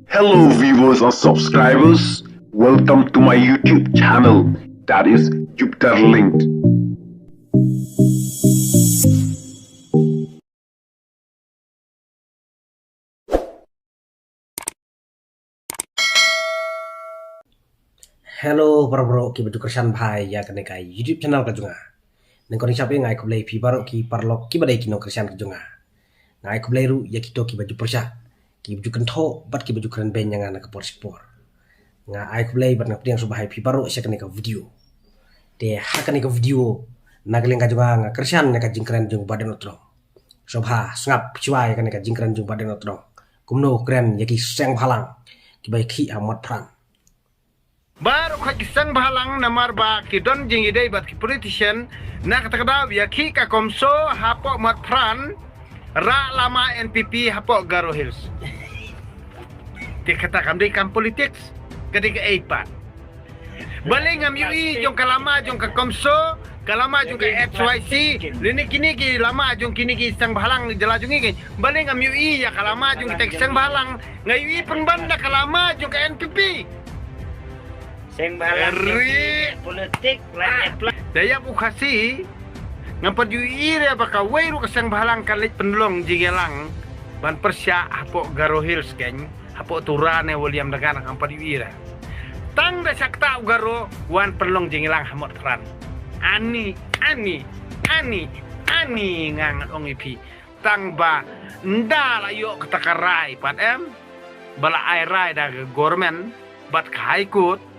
Hello, viewers and subscribers. Welcome to my YouTube channel, that is Jupiter Linked. Hello para bro ki baju kersan bhai ya kene kai YouTube channel ka junga neng koni sape ngai ko blai pi baro ki parlok ki badai kino kersan ka junga ngai ko blai ru ya kito ki baju persya ki baju kentho bat ki baju keren ben yang ana ka por spor ngai ko blai bat na priang so bhai pi baro sya kene ka video te ha kene ka video nagleng ka junga nga kersan ne ka jingkren jung badan otro sobha sngap chiwai kene ka jingkren jung badan otro kumno kren ya ki seng phalang ki bai khi amat pran baru kakisang bahalang namar ba kidon jingi day bat ki politician nak takdaw ya ki ka komso hapo mat pran ra lama NPP hapo Garo Hills ti kata kam day kam politics kadi ka eipa baling am yui jong kalama jong ka komso kalama jong ka XYC lini kini ki lama jong kini ki sang bahalang jala jong iki baling am yui ya kalama jong kita sang bahalang ngayui penbanda kalama jong ka NPP Seng balang politik daya bukasi ngapad yuire baka wairu kasang bahalang kalit penlong jigelang ban persya hapo Garo Hills ken hapo turane William Dagana ngapad yuire tang da sakta Garo wan penlong jigelang hamot kran ani ngang ong ipi tang ba nda layo katakarai pat bala ai rai da government bat kai kut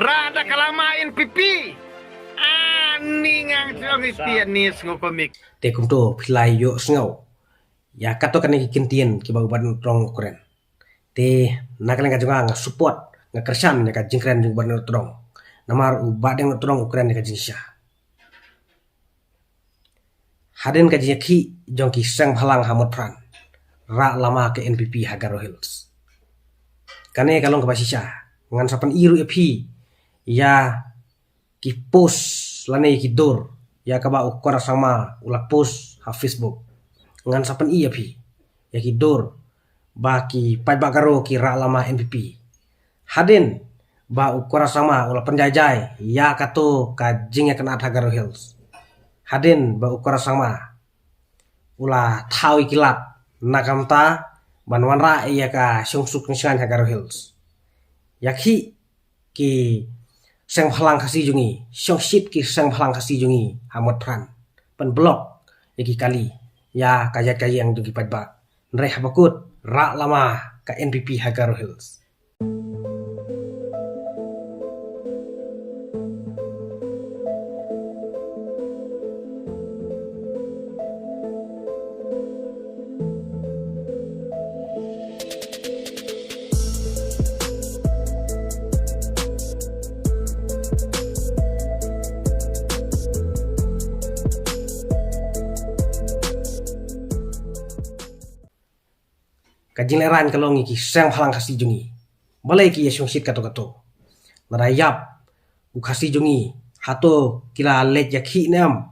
rada kalama NPP ani ngang silong istianis ngokomik te kumto pilai yo sngau ya kato kan kintien ki bau ban trong keren te nakalen ka junga nga support nga kersan ka jingkren jung ban trong namar u badeng trong keren ka jingsha haden ka jeki jongki sang halang hamot pran ra lama ke NPP ha Garo Hills kane kalong ka basisha ngan sapan iru epi ya ki post lane ki dor ya ka ba ukora sama ulak post ha Facebook ngan sapan i epi ya ki dor ba ki pai ba Garo ki ra lama NPP haden ba ukora sama ula penjajai ya kato ka jing ya kana Garo Hills haden ba ukora sama ula thawi kilat nakamta banwan ra iya ka sungsuk nishan ha Garo Hills yakhi ki sang phalang khasi jungi syong shit ki sang phalang khasi jungi hamot pran pen blok yaki kali ya kajat kayang jungi padba nre habakut ra lama ka NPP ha Garo Hills kajing leran kalong iki sang phalang khasi jungi balai ki yesung sit kato narayap u khasi jungi hato kila let yakhi nam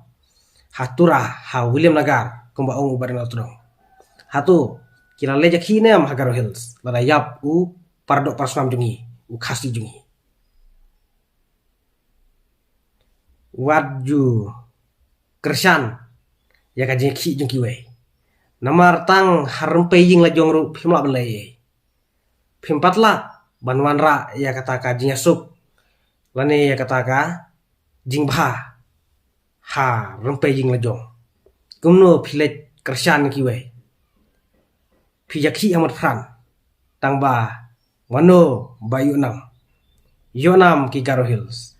hatura ha William Nagar kumba ong badan altrong hato kila let yakhi nam ha Garo Hills narayap u pardok parsam jungi u khasi jungi waju kersan ya kajing khi jungi we namar tang harum peying la jongru phimla belai phimpatla banwan ra ya kata ka jing sup lane ya kata ka jing bha ha rum peying la jong kumno philet kersan ki we phiyakhi amat fran tang ba wano bayu nam yonam ki Garo Hills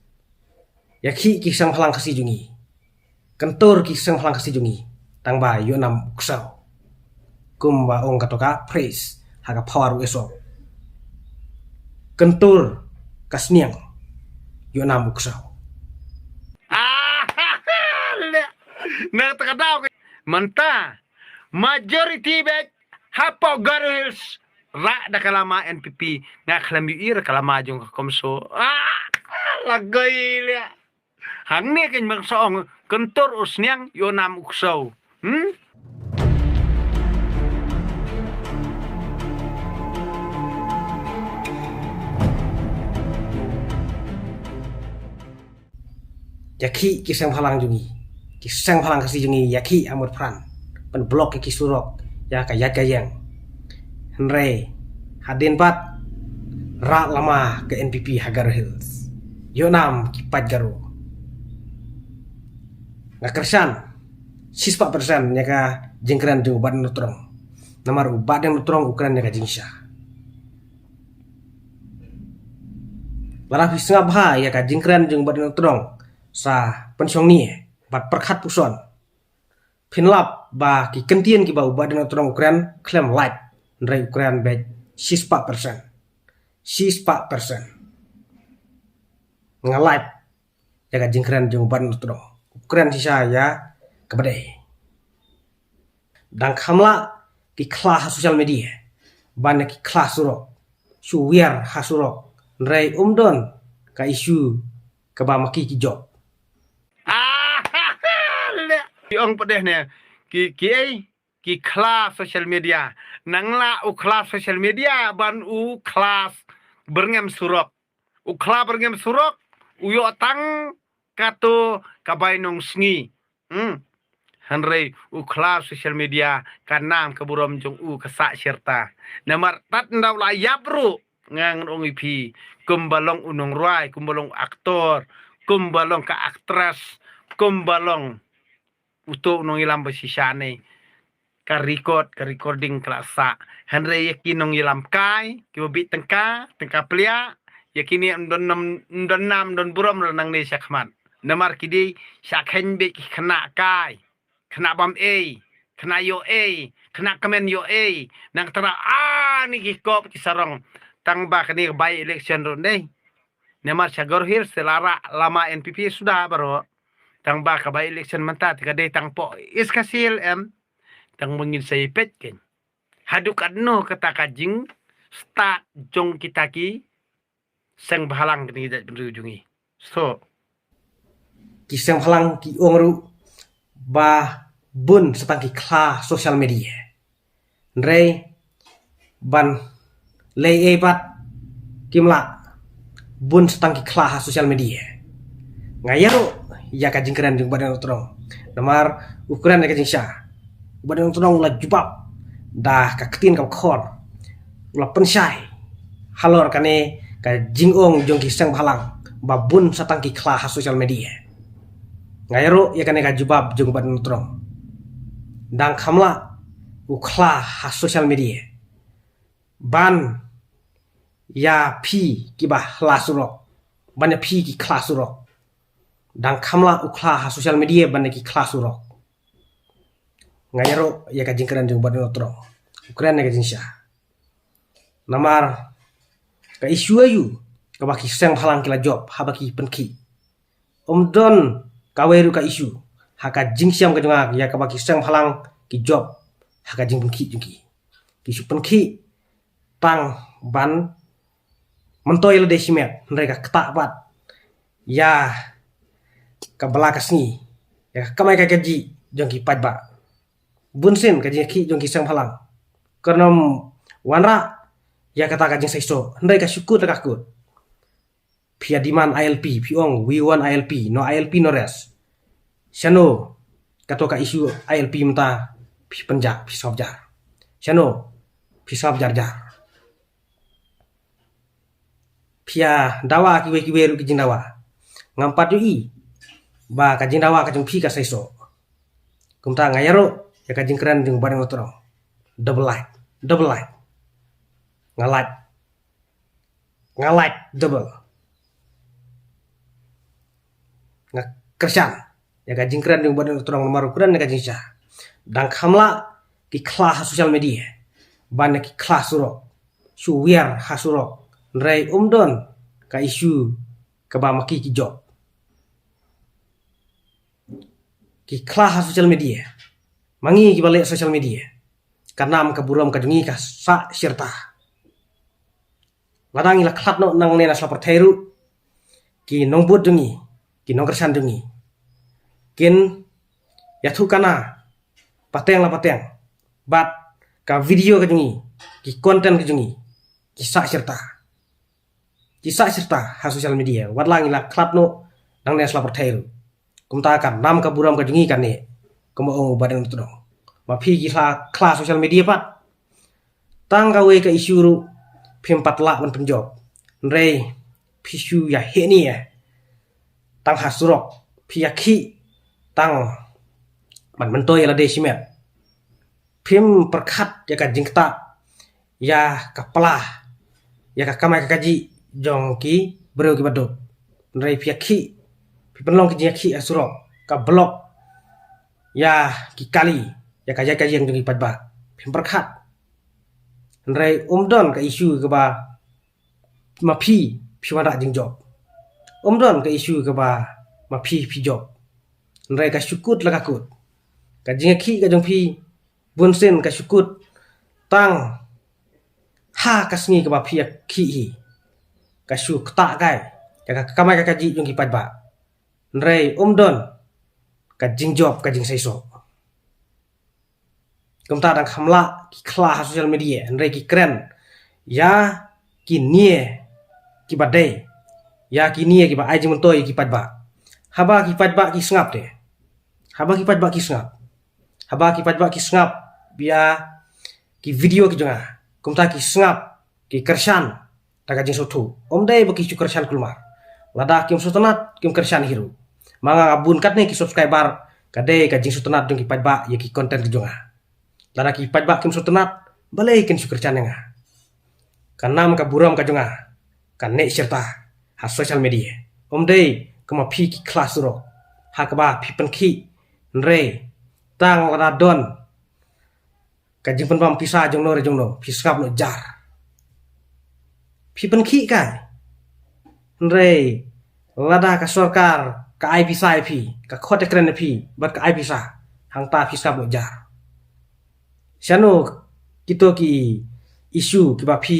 yakhi ki sang phalang khasi jungi kantor ki sang phalang khasi jungi tang ba yonam uksau kumba ong katoka praise haga power esok kentur kasniang yonam uksau na takadaw manta majority bet hapo Garo Hills ra da kalama NPP nga klambi ira kalama jong komso lagay lia hangni ken magsoong kentur usniang yonam uksaw Yaki kisang phalang jungi. Kisang phalang kasi jungi yaki amut pran. Pen blok ki surok ya ka yat gayang. Henry hadin pat ra lama ke NPP Hagar Hills. Yonam kipat garu. Ngakersan 4% nya ka jengkran jung badan nutrong. Namar badan nutrong ukuran nya ka jingsha. Lara pisngap ha ya ka jengkran jung badan nutrong sa pensiong ni bat perkhat puson. Pinlap ba ki kentien ki ba badan nutrong ukuran klaim light ndrai ukuran bet 4%. 4%. Ngalait ya ka jengkran jung badan nutrong. Ukuran sisa ya kebedai. Dan kamla ki kelah sosial media. Banyak ki kelah surok. Suwiar hasurok. Nrai umdon ka isu kebamaki ki job. Ong pedeh ne ki kelas sosial media. Nangla u kelas sosial media ban u kelas berngem surok. U kelas berngem surok uyo tang kato kabai nong sngi. Henry u kelas sosial media kanam keburom jong u kesak serta. Namar tat ndaw la yapru ngang ong ipi kumbalong unong ruai, kumbalong aktor, kumbalong ka aktras, kumbalong uto nong ilam basisane ka recording klasa. Henry yakin nong ilam kai kibabit tengka plia yakini ndon nam don burom nang ne sakman. Namar kidi sakhen be kena kai, kena bam kena yo kena kemen yo nang tera ni kikop kisarong tang ba kini by election ron deh. Namar Hagar Hills selara lama NPP sudah baro. Tang ba ka by election manta tika day tang po iskasil tang mungin sa ipet ken. Haduk adno kata kajing start jong kitaki sang bahalang kini jungi. So Kisang phalang ki ongru ba bun setang ki klah sosial media. Nrai ban lei bat kimla bun setang ki klah sosial media. Ngayaro ya ka jingkran jung badan utrong. Namar ukuran ya ka jingsha. Badan utrong la jubab dah ka ketin ka khor. La pensyai. Halor kane ka jingong jong kisang phalang ba bun setang ki klah sosial media. Ngayaro ya kane ka jubab jung badan utrong. Dang kamla uklah sosial media. Ban ya pi kibah la surok. Ban ya pi ki kelas surok. Dan kamla uklah sosial media ban ki kelas surok. Ngayaro ya ka jingkran jung badan utrong. Ukuran ya ka jingsha. Namar ka isu ayu ka baki sang phalang kila job habaki penki. Omdon kaweru ka isu haka jingsiam ka junga ya ka baki sang phalang ki job haka jing penki jungi. Kisu penki tang ban mentoy le desimet mereka ketak bat ya ka belakas ni ya kamai ka gaji jongki pajba bunsin ka ki jongki sang phalang karena wanra ya kata ka jing saiso mereka syukur takut pia diman ILP piong we want ILP no ILP no res Shano kato ka isu ILP mta pi penjak pi sobjar. Shano pi sobjar jar. Pia dawa kiwe ru kijing dawa. Ngampat yu ba kajing dawa kajing pi ka saiso. Kumta ngayaro ya kajing keren jing badan utrong. Double light. Ngalight double. Kersan ya kajing keren jing badan utrong nomor ukuran ya kajing sah. Dan kamla ki kelas sosial media. Ban ki kelas surok. Suwiar hasurok. Nrai umdon ka isu kebamaki ki job. Ki kelas sosial media. Mangi ki balik sosial media. Kanam keburam kadungi ka sa sirta. Ladang ila klat no nang nena slapor thairu. Ki nongbut dungi. Ki nongkersan dungi. Kin yathu kana pateng. Bat ka video kadungi. Ki konten kadungi. Ki sa sirta. Kisah serta ha sosial media wadlang ila klat no nang nena slapor thairu. kumta kan nam ka buram ka jungi kan ne kuma ong badan tu dong ma phi ki kla social media pat tang ka we ka isu ru phim patla man penjob rei phi ya he ni tang hasurok phi ya khi tang man mentoy la de simet phim perkhat ya ka jingta ya ka pala ya ka kamai ka kaji jong ki bro ki badop rei phi ya khi phi penlong ki ya khi asurok ka blok ya ki kali ya ka jeng jong ki padba phim perkhat rei don ka isu ka ba ma phi wada jing job don ka isu ka ba ma phi job rei ka syukut la ka kut ka jing khi ka jong phi bunsen ka syukut tang ha ka sngi ka ba phi khi hi ka syu kta kai ya ka kamai ka kaji jong ki padba rei don ka jing job ka jing saiso kumta dang khamla ki khla social media rei ki kren ya ki nie ki badai ya ki nie ki ba ai jing toy ki padba haba ki padba ki sngap de haba ki padba ki sngap haba ki padba ki sngap bia ki video ki jonga kumta ki sngap ki kershan daga jing sotu dei ba ki chu kershan kulmar lada kim sotanat kim kershan hiru manga abun kat ne ki subscriber kade ka jing sotanat dong ki padba ya ki content ki jonga lada ki padba kim sotanat balai kin chu kershan nga kanam ka buram ka jonga kan ne serta ha social media dei kuma phi ki class ro ha ka ba phi pen khi re tang lada don ka jing pen pam pisa jong no phi skap no jar phi pen khi kai re lada ka sarkar ka ai pisa phi ka khote kren phi bat ka ai pisa hang ta phi skap no jar shano kito ki isu ki ba phi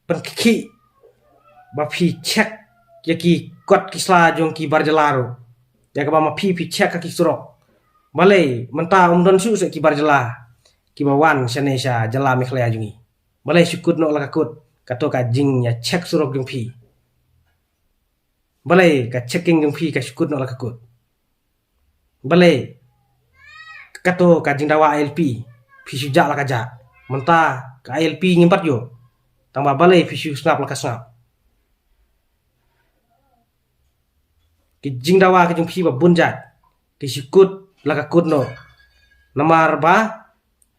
pen khi ba phi check ya ki kot kisla jong ki barjalaro ya ka ba ma phi check ka ki surok balai menta don su se ki barjala ki ba wan shanesha jala mikhlaya jungi balai syukut no la kakut kato ka jing ya check surok jong phi balai ka checking jong phi ka syukut no la kakut balai kato ka jing dawa LP phi suja la kaja menta ka LP ngimpat yo tamba balai phi snap la ka snap ki jing dawa ka jong phi ba bunjat ki syukut la kakut no namar ba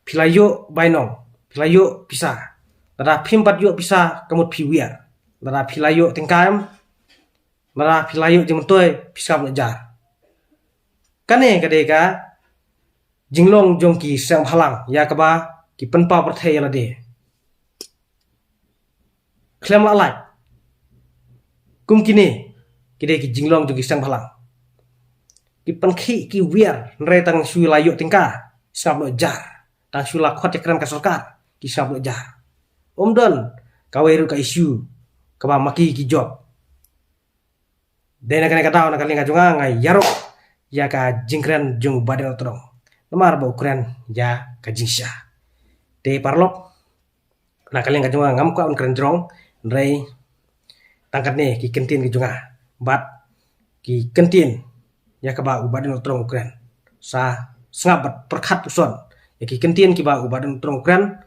pilayo bainong pilayo pisa lada phimpat yo pisa kamut phiwia lada pilayo tingkam lada pilayo jemtoy pisa belajar kane kade ka jinglong jong ki sang halang ya ka ba ki penpa perthai la de klem la lai kum kini kide ki jinglong jong ki sang halang ki penkhi ki wiar nre tang sui layo tingka sab lo jar tang sui la khot kran ka sarkar ki sab lo jar don kaweru ka isu ka ba maki ki job dena kana kata na kalinga junga ngai yarok ya ka jingkran jung badal tong namar ba ukran ya ka jingsha te parlok na kalinga junga ngam ka un kran jrong nre tangkat ne ki kentin ki junga bat ki kentin ya ka ba ubadan trong ukran sa sangat perkhat uson ya ki kentin ki ba ubadan trong ukran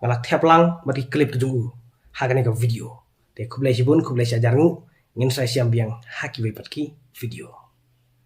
ngala thep lang bati clip ki jungu hagane ka video te khublai sibun khublai sajarngu ngin sa siam biang haki we patki video